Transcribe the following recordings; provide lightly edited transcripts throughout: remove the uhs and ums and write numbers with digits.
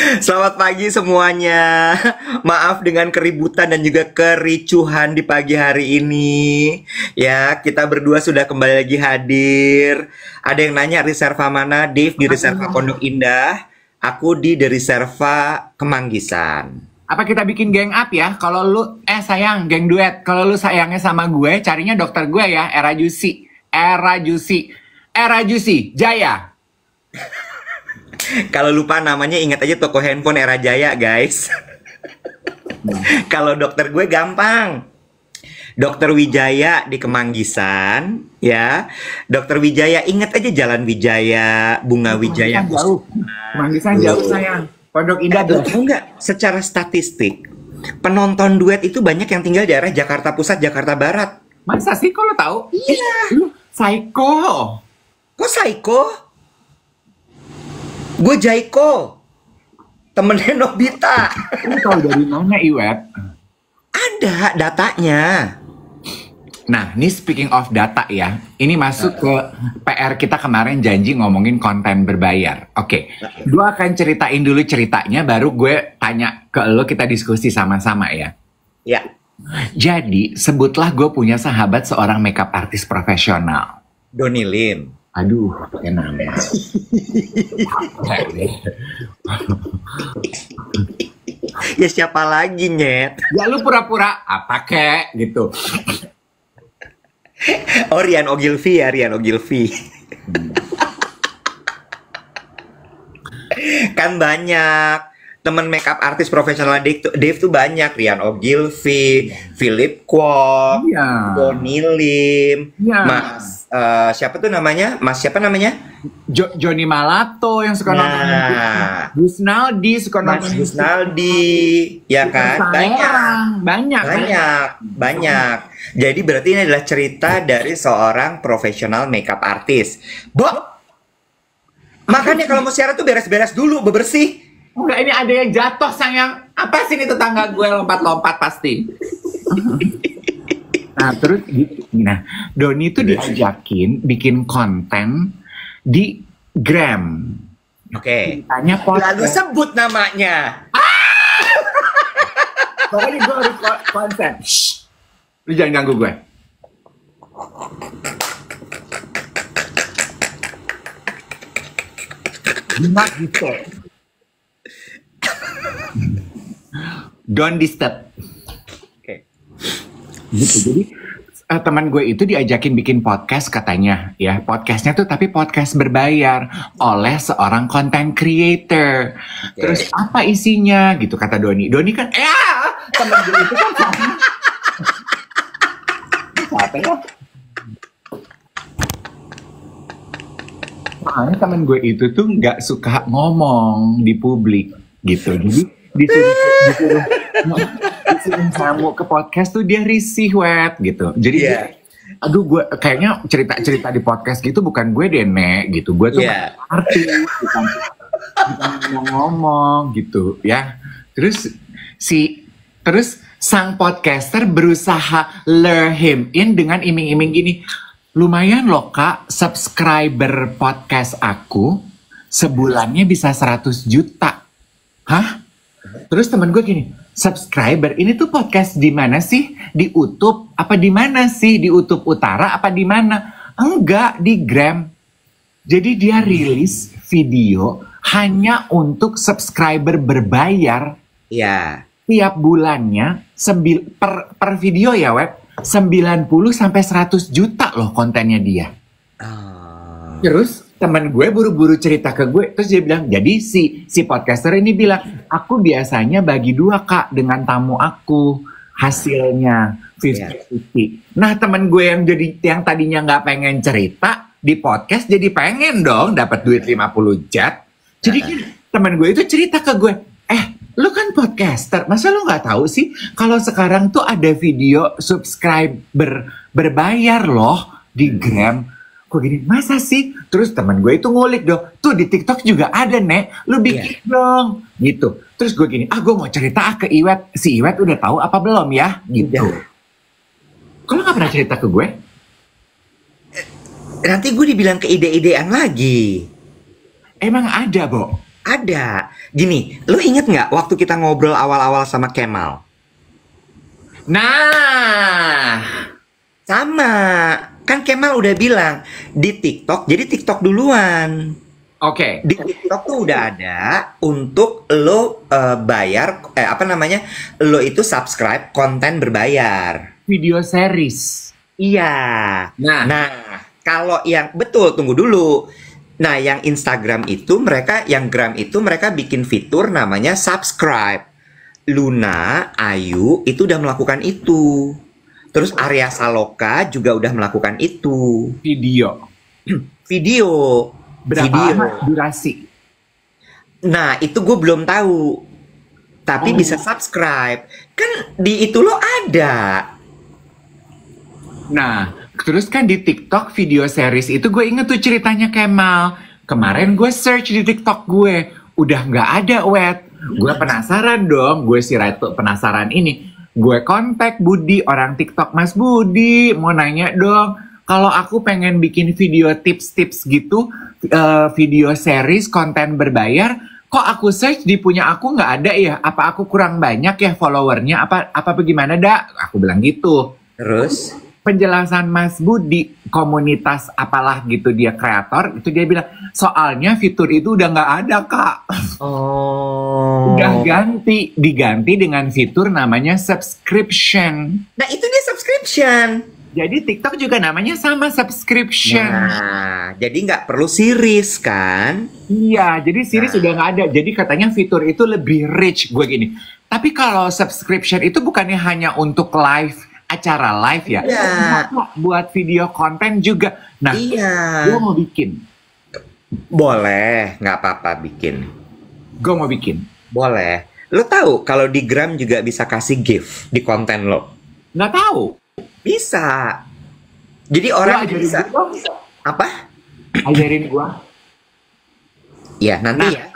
Selamat pagi semuanya. Maaf dengan keributan dan juga kericuhan di pagi hari ini. Ya, kita berdua sudah kembali lagi hadir. Ada yang nanya reserva mana? Dave di reserva Pondok Indah. Aku di The Reserva Kemanggisan. Apa kita bikin geng up ya? Kalau lu sayang, geng duet. Kalau lu sayangnya sama gue, carinya dokter gue ya, Era Juicy. Era Juicy, Jaya. Kalau lupa namanya ingat aja toko handphone Era Jaya, guys. Kalau dokter gue gampang. Dokter Wijaya di Kemanggisan, ya. Dokter Wijaya, ingat aja Jalan Wijaya, Bunga Wijaya. Jauh. Kemanggisan jauh sayang. Pondok Indah Tahu nggak? Secara statistik, penonton duet itu banyak yang tinggal di daerah Jakarta Pusat, Jakarta Barat. Masa sih kok lu tahu? Iya. Lu psycho. Kok psycho? Gue Jaiko, temennya Nobita. Lu tahu dari mana, Iwet? Ada datanya. Nah, ini speaking of data ya, ini masuk ke PR kita kemarin janji ngomongin konten berbayar. Oke, gue akan ceritain dulu ceritanya, baru gue tanya ke lo, kita diskusi sama-sama ya. Ya. Jadi, sebutlah gue punya sahabat seorang makeup artist profesional. Donny Lim. Aduh, pakai nama. Ya siapa lagi, Nyet? Ya lu pura-pura apa kek gitu. Oh, Rian Ogilvy ya, Rian Ogilvy. Kan banyak temen makeup artis profesional Dave tuh banyak. Rian Ogilvy, Philip Kwok, Iya. Donny Lim, Iya. Mas siapa tuh namanya? Mas siapa namanya? Johnny Malato yang suka nonton YouTube. Gus Naldi suka Mas nonton Gus Naldi, ya kan? Banyak. Jadi berarti ini adalah cerita dari seorang profesional makeup artist. Makanya kalau mau siaran tuh beres-beres dulu, bebersih. Enggak, ini ada yang jatuh sayang. Apa sih ini tetangga gue lompat-lompat pasti. Nah terus nah Doni itu diajakin bikin konten di Gram. Oke. Tanya Lalu sebut namanya. Pokoknya gue harus konten. Shh. Lu jangan ganggu gue. Not disturb. Don't disturb. Oke. Gitu. Jadi teman gue itu diajakin bikin podcast katanya ya, podcastnya tuh tapi podcast berbayar oleh seorang content creator. Terus apa isinya gitu kata Doni kan teman gue itu kan apa ya, soalnya teman gue itu tuh nggak suka ngomong di publik gitu, jadi disuruh kamu ke podcast tuh dia risih gitu. Jadi aduh gue kayaknya cerita di podcast gitu bukan gue deh Nek gitu. Gue tuh artis bukan ngomong gitu ya. Terus sang podcaster berusaha lure him in dengan iming-iming gini. Lumayan loh Kak, subscriber podcast aku sebulannya bisa 100 juta. Hah? Terus temen gue gini, subscriber ini tuh podcast di mana sih? Di YouTube apa di mana sih? Di YouTube Utara apa di mana? Enggak, di Gram. Jadi dia rilis video hanya untuk subscriber berbayar. Iya. Tiap bulannya per video ya web 90 sampai 100 juta loh kontennya dia. Terus teman gue buru-buru cerita ke gue, terus dia bilang, jadi si podcaster ini bilang, aku biasanya bagi 2 Kak dengan tamu aku, hasilnya 50-50. Nah teman gue yang tadinya nggak pengen cerita di podcast jadi pengen dong dapat duit 50 jet. Jadi teman gue itu cerita ke gue, lu kan podcaster, masa lu nggak tahu sih kalau sekarang tuh ada video subscriber berbayar loh di Gram. Kok gini, masa sih? Terus teman gue itu ngulik dong, tuh di TikTok juga ada Nek, lu bikin dong gitu. Terus gue gini, gue mau cerita ke Iwet, si Iwet udah tahu apa belum ya gitu. Kalau nggak pernah cerita ke gue? Nanti gue dibilang ke ide-idean lagi. Emang ada, Bo? Ada. Gini, lu inget nggak waktu kita ngobrol awal-awal sama Kemal? Nah, Sama. Kan Kemal udah bilang di TikTok, jadi TikTok duluan. oke. Di TikTok tuh udah ada untuk lo bayar, apa namanya? Lo itu subscribe konten berbayar. Video series. Iya. Nah. Nah, kalau yang betul tunggu dulu. Nah, yang Instagram itu mereka, yang Gram itu mereka bikin fitur namanya subscribe. Luna, Ayu itu udah melakukan itu. Terus Arya Saloka juga udah melakukan itu. Video. Video. Berapa Video. lama durasi? Nah, itu gue belum tahu. Tapi bisa subscribe. Kan di itu lo ada. Nah, terus kan di TikTok video series itu gue inget tuh ceritanya Kemal. Kemarin gue search di TikTok gue, udah nggak ada, Wet. Gue penasaran dong, gue si Ratu penasaran ini. Gue kontak Budi, orang TikTok. Mas Budi, mau nanya dong, kalau aku pengen bikin video tips-tips gitu, video series, konten berbayar, kok aku search di punya aku nggak ada ya? Apa aku kurang banyak ya followernya? Apa bagaimana, Dak? Aku bilang gitu. Terus? Penjelasan Mas Budi, komunitas apalah gitu dia kreator, itu dia bilang, soalnya fitur itu udah nggak ada, Kak. Oh. Udah diganti dengan fitur namanya subscription. Nah, itu dia subscription. Jadi TikTok juga namanya sama subscription. Nah, jadi nggak perlu series kan? Iya, jadi series udah nggak ada. Jadi katanya fitur itu lebih rich. Gue gini, tapi kalau subscription itu bukannya hanya untuk live, acara live ya? Iya. Buat video konten juga. Nah, Iya. gue mau bikin. Boleh, nggak apa-apa bikin. Gue mau bikin. Boleh. Lo tahu kalau di Gram juga bisa kasih gift di konten lo? Nggak tahu. Bisa. Jadi orang Ajarin bisa. gua. Apa? Ajarin gue. Ya, nanti ya.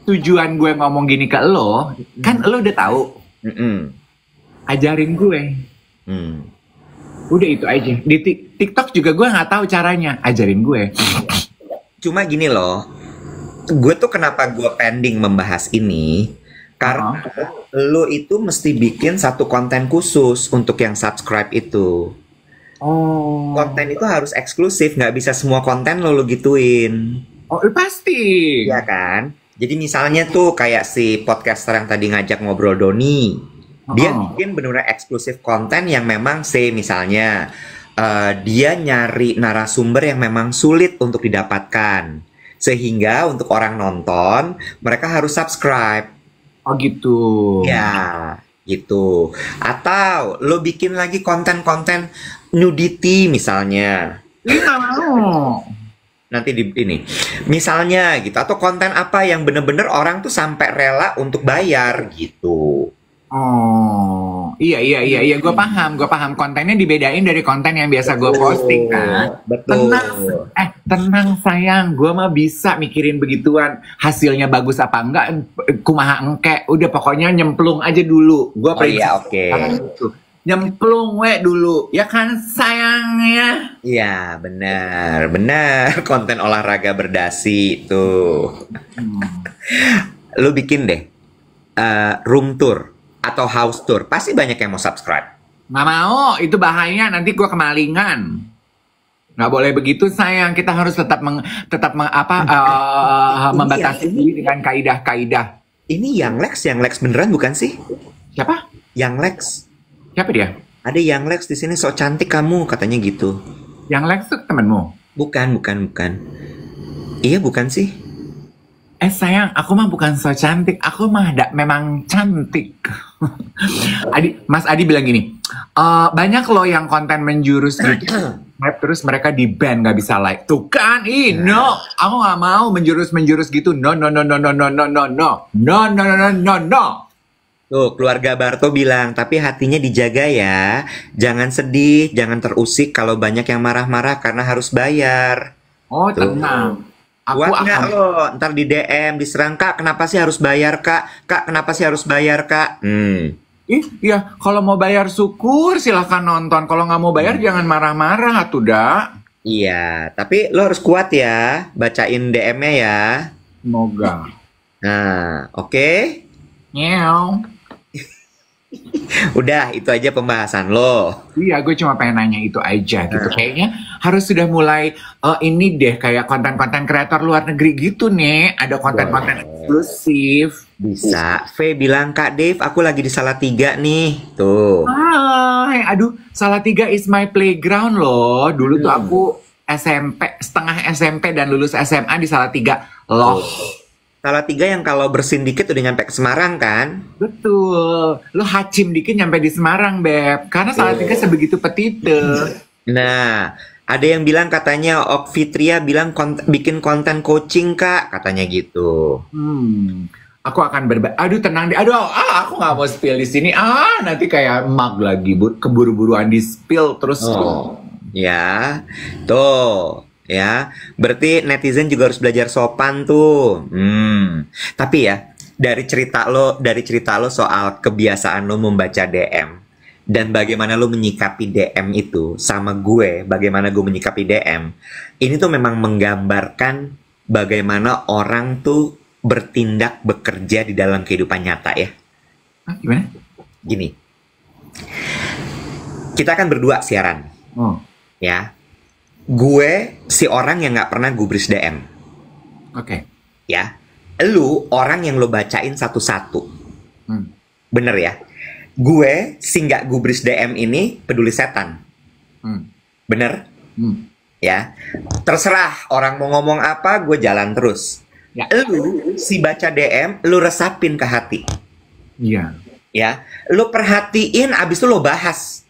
Tujuan gue ngomong gini ke lo, kan lo udah tahu. Mm-mm. Ajarin gue. Hmm. Udah itu aja. Di TikTok juga gue nggak tahu caranya. Ajarin gue. Cuma gini loh, gue tuh kenapa gue pending membahas ini, karena lo itu mesti bikin satu konten khusus untuk yang subscribe itu. Oh. Konten itu harus eksklusif, nggak bisa semua konten lo gituin. Oh, pasti. Iya kan? Jadi misalnya tuh kayak si podcaster yang tadi ngajak ngobrol Doni, dia bikin benar-benar eksklusif konten yang memang misalnya dia nyari narasumber yang memang sulit untuk didapatkan. Sehingga untuk orang nonton, mereka harus subscribe. Oh gitu. Ya, gitu. Atau lo bikin lagi konten-konten nudity misalnya. Nggak mau. Nanti di ini. Misalnya gitu. Atau konten apa yang bener-bener orang tuh sampai rela untuk bayar gitu. Oh, iya. Gue paham. Kontennya dibedain dari konten yang biasa gue posting kan. Betul. Tenang sayang, gue mah bisa mikirin begituan. Hasilnya bagus apa enggak, kumaha engke. Udah pokoknya nyemplung aja dulu. Gue iya, oke. Nyemplung dulu, ya kan sayangnya. Iya, benar. Konten olahraga berdasi tuh. Lu bikin deh room tour atau house tour, pasti banyak yang mau subscribe. Nggak mau, itu bahaya. Nanti gue kemalingan. Nggak boleh begitu sayang. Kita harus tetap membatasi diri dengan kaidah-kaidah. Ini Yang Lex beneran bukan sih? Siapa? Yang Lex. Siapa dia? Ada Yang Lex di sini, sok cantik kamu katanya gitu. Yang Lex tuh temenmu? Bukan. Iya bukan sih? Sayang, aku mah bukan so cantik, aku mah memang cantik. Mas Adi bilang gini, banyak loh yang konten menjurus gitu, terus mereka di ban nggak bisa like. Tuh kan, no, aku nggak mau menjurus gitu. No. Tuh, keluarga Barto bilang, tapi hatinya dijaga ya. Jangan sedih, jangan terusik kalau banyak yang marah-marah karena harus bayar. Oh, tenang. Buat nggak lo, ntar di DM, diserang, Kak, kenapa sih harus bayar, Kak? Kak, kenapa sih harus bayar, Kak? Ya, kalau mau bayar syukur, silahkan nonton. Kalau nggak mau bayar, jangan marah-marah, tuh, Dak. Iya, tapi lo harus kuat ya, bacain DM-nya ya. Semoga. Nah, oke. Nyew. Udah, itu aja pembahasan lo. Iya, gue cuma pengen nanya itu aja gitu. Kayaknya harus sudah mulai ini deh kayak konten-konten kreator luar negeri gitu nih. Ada konten-konten eksklusif. Bisa. V bilang, Kak Dave, aku lagi di Salatiga nih. Tuh. Hai, aduh, Salatiga is my playground loh. Dulu tuh aku SMP, setengah SMP dan lulus SMA di Salatiga. Loh. Salatiga yang kalau bersin dikit udah nyampe ke Semarang kan? Betul. Lu hacim dikit nyampe di Semarang, Beb. Karena Salatiga sebegitu petite. Nah, ada yang bilang katanya Ok Fitria bilang bikin konten coaching, Kak, katanya gitu. Aku akan aduh tenang deh. Aduh, aku nggak mau spill di sini. Nanti kayak mug lagi, keburu-buruan di spill terus. Ya, tuh. Ya, berarti netizen juga harus belajar sopan tuh. Tapi ya, dari cerita lo soal kebiasaan lo membaca DM dan bagaimana lo menyikapi DM itu sama gue, bagaimana gue menyikapi DM, ini tuh memang menggambarkan bagaimana orang tuh bertindak bekerja di dalam kehidupan nyata ya. Gimana? Gini, kita kan berdua siaran, ya. Gue si orang yang nggak pernah gubris DM. Oke. Ya, lu orang yang lo bacain satu-satu. Bener ya? Gue si nggak gubris DM ini peduli setan. Bener? Ya, terserah orang mau ngomong apa, gue jalan terus. Ya. Lu si baca DM, lu resapin ke hati. Iya. Ya, lu perhatiin, abis itu lo bahas.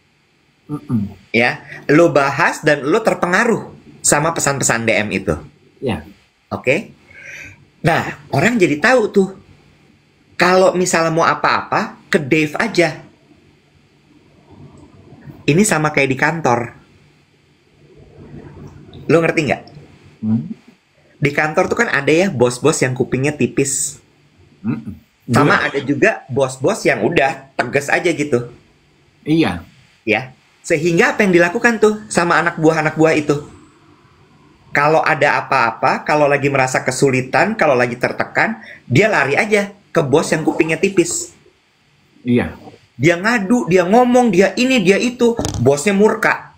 Ya, lo bahas dan lo terpengaruh sama pesan-pesan DM itu. Ya. Oke. Nah, orang jadi tahu tuh. Kalau misalnya mau apa-apa, ke Dave aja. Ini sama kayak di kantor. Lo ngerti nggak? Di kantor tuh kan ada ya bos-bos yang kupingnya tipis. Sama ada juga bos-bos yang udah tegas aja gitu. Iya. Ya. Sehingga apa yang dilakukan tuh sama anak buah itu? Kalau ada apa-apa, kalau lagi merasa kesulitan, kalau lagi tertekan, dia lari aja ke bos yang kupingnya tipis. Iya. Dia ngadu, dia ngomong, dia ini, dia itu. Bosnya murka.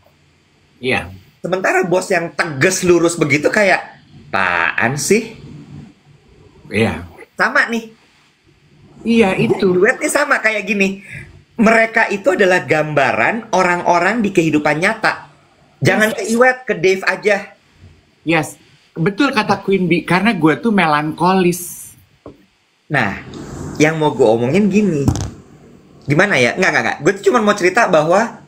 Iya. Sementara bos yang tegas lurus begitu kayak, apaan sih? Iya. Sama nih. Iya, itu. Duetnya sama kayak gini. Mereka itu adalah gambaran orang-orang di kehidupan nyata. Jangan ke Iwet, ke Dave aja. Yes, betul kata Queen Bee. Karena gue tuh melankolis. Nah, yang mau gue omongin gini. Gimana ya? Nggak. Gue tuh cuma mau cerita bahwa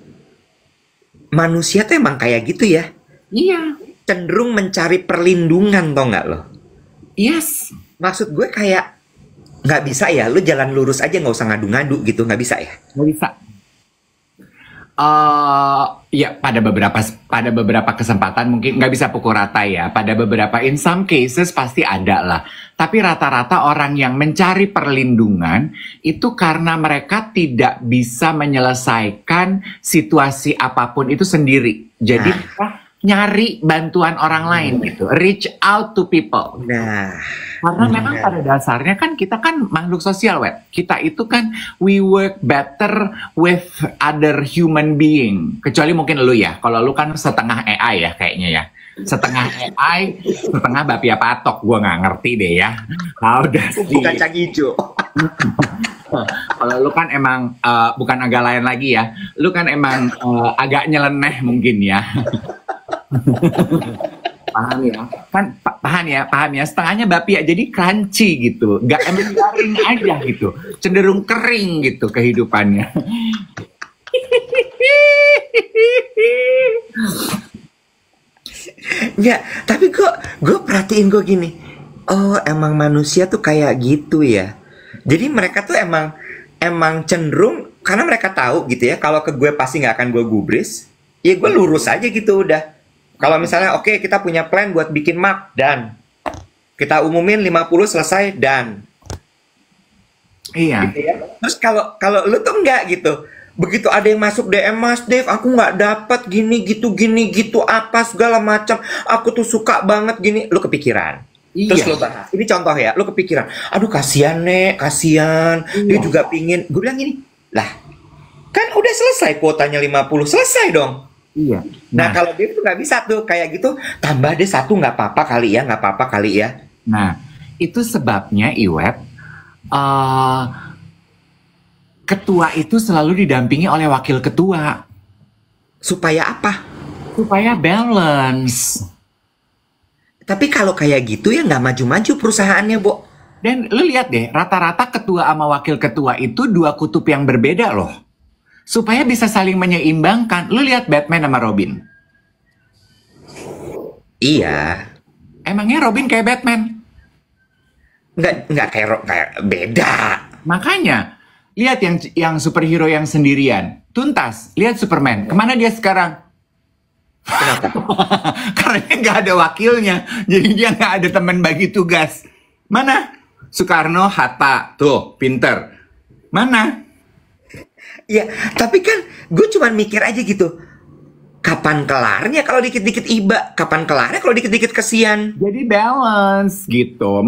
manusia tuh emang kayak gitu ya. Iya. Cenderung mencari perlindungan, tau nggak lo? Yes. Maksud gue kayak, nggak bisa ya, lu jalan lurus aja, nggak usah ngadu-ngadu gitu, nggak bisa ya? Nggak bisa. Ya pada beberapa kesempatan mungkin nggak bisa pukul rata ya. Pada beberapa, in some cases pasti ada lah. Tapi rata-rata orang yang mencari perlindungan itu karena mereka tidak bisa menyelesaikan situasi apapun itu sendiri. Jadi mereka nyari bantuan orang lain gitu, reach out to people. Nah, karena memang pada dasarnya kan kita kan makhluk sosial, Web. Kita itu kan we work better with other human being. Kecuali mungkin lu ya. Kalau lu kan setengah AI ya kayaknya ya. Setengah AI, setengah bapia patok. Gua nggak ngerti deh ya. Nah, udah sih. Kacang hijau. Kalau lu kan emang bukan agak lain lagi ya. Lu kan emang agak nyeleneh mungkin ya. Paham ya, kan paham ya, setengahnya bapia jadi crunchy gitu, nggak emang garing aja gitu, cenderung kering gitu kehidupannya. Nggak, tapi gue perhatiin gue gini, oh emang manusia tuh kayak gitu ya. Jadi mereka tuh emang cenderung, karena mereka tahu gitu ya, kalau ke gue pasti nggak akan gue gubris, ya gue lurus aja gitu udah. Kalau misalnya oke, kita punya plan buat bikin map dan kita umumin 50 selesai dan. Iya. Gitu ya. Terus kalau lu tuh enggak gitu. Begitu ada yang masuk DM, Mas Dave, aku nggak dapat gini gitu apa segala macam. Aku tuh suka banget gini. Lu kepikiran. Terus Iya, lo bahas. Ini contoh ya, lo kepikiran, aduh kasihan Nek, kasihan. Dia iya, juga pingin. Gue bilang gini, lah kan udah selesai kuotanya 50, selesai dong. iya. Nah Nah, kalau dia tuh nggak bisa tuh kayak gitu, tambah deh satu nggak apa-apa kali ya, nggak apa-apa kali ya. nah, itu sebabnya Iwet, eh ketua itu selalu didampingi oleh wakil ketua Supaya apa? supaya balance. Tapi kalau kayak gitu ya nggak maju-maju perusahaannya, Bo. Dan lu lihat deh, rata-rata ketua sama wakil ketua itu dua kutub yang berbeda loh. Supaya bisa saling menyeimbangkan. Lu lihat Batman sama Robin. Iya, Emangnya Robin kayak Batman? nggak kayak beda. Makanya, lihat yang superhero yang sendirian. Tuntas, lihat Superman. Kemana dia sekarang? Kenapa? Karena dia nggak ada wakilnya. Jadi dia nggak ada teman bagi tugas. Mana? Soekarno, Hatta. Tuh, pinter. Mana? Ya, tapi kan gue cuman mikir aja gitu. Kapan kelarnya kalau dikit-dikit iba? Kapan kelarnya kalau dikit-dikit kesian? Jadi balance gitu.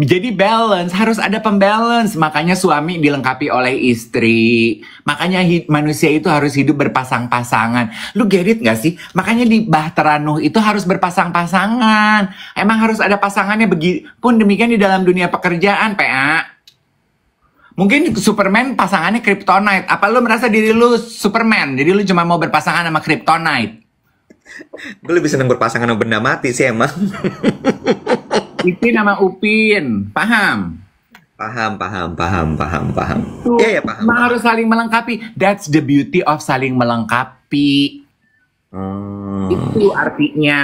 Jadi balance, harus ada pembalance. Makanya suami dilengkapi oleh istri. Makanya manusia itu harus hidup berpasang-pasangan. Lu get it gak sih? Makanya di Bahtera Nuh itu harus berpasang-pasangan. Emang harus ada pasangannya. Pun demikian di dalam dunia pekerjaan, PA. Mungkin Superman pasangannya Kryptonite. Apa lu merasa diri lu Superman? Jadi lu cuma mau berpasangan sama Kryptonite? Gue lebih seneng berpasangan sama benda mati sih emang. Itu nama Upin. Paham? Paham. Tuh, Iya ya paham. emang harus saling melengkapi. That's the beauty of saling melengkapi. Itu artinya.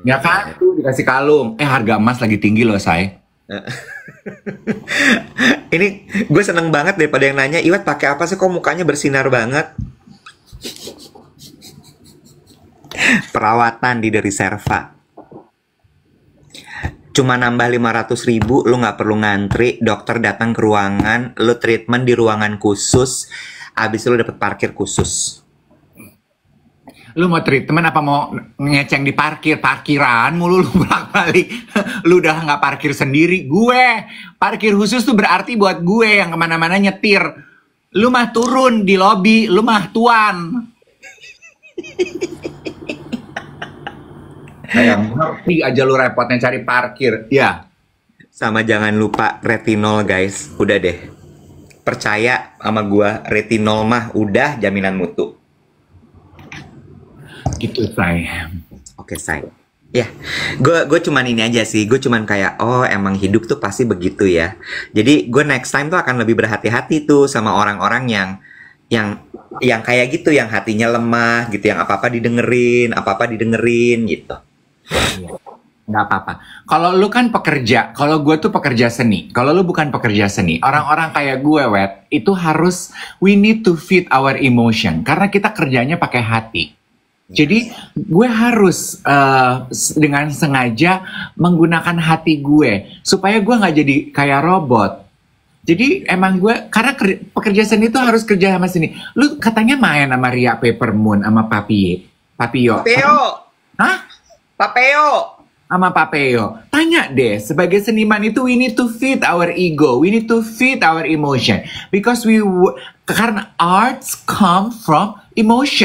Ya kan? Tuh dikasih kalung. Harga emas lagi tinggi loh, say. Ini gue seneng banget daripada yang nanya, Iwat pakai apa sih kok mukanya bersinar banget? Perawatan di dari Serva. Cuma nambah 500.000, lu nggak perlu ngantri, dokter datang ke ruangan, lu treatment di ruangan khusus, abis itu lu dapet parkir khusus. Lu mau treatment apa mau ngeceng di parkiran mulu lu bolak-balik. Lu udah nggak parkir sendiri. Gue parkir khusus tuh berarti buat gue yang kemana-mana nyetir. Lu mah turun di lobi, lu mah tuan. Kayak ngerti aja lu repotnya cari parkir. Ya. Sama jangan lupa retinol guys, udah deh. Percaya sama gua, retinol mah udah jaminan mutu. Gitu, say. Oke, say. Ya, gue cuman ini aja sih. Gue cuman kayak, oh emang hidup tuh pasti begitu ya. Jadi gue next time tuh akan lebih berhati-hati tuh sama orang-orang yang kayak gitu, yang hatinya lemah gitu, yang apa-apa didengerin gitu. Nggak apa-apa. Kalau lu kan pekerja, kalau gue tuh pekerja seni. Kalau lu bukan pekerja seni, orang-orang kayak gue, Wet, itu harus, we need to feed our emotion. Karena kita kerjanya pakai hati. Jadi gue harus dengan sengaja menggunakan hati gue supaya gue nggak jadi kayak robot. Jadi emang gue karena pekerja seni itu harus kerja sama seni. Lu katanya main sama Ria Peppermoon sama Papio. Hah? Papeo. Sama Papeo. Tanya deh, sebagai seniman itu we need to feed our ego, we need to feed our emotion because karena arts come from emotion.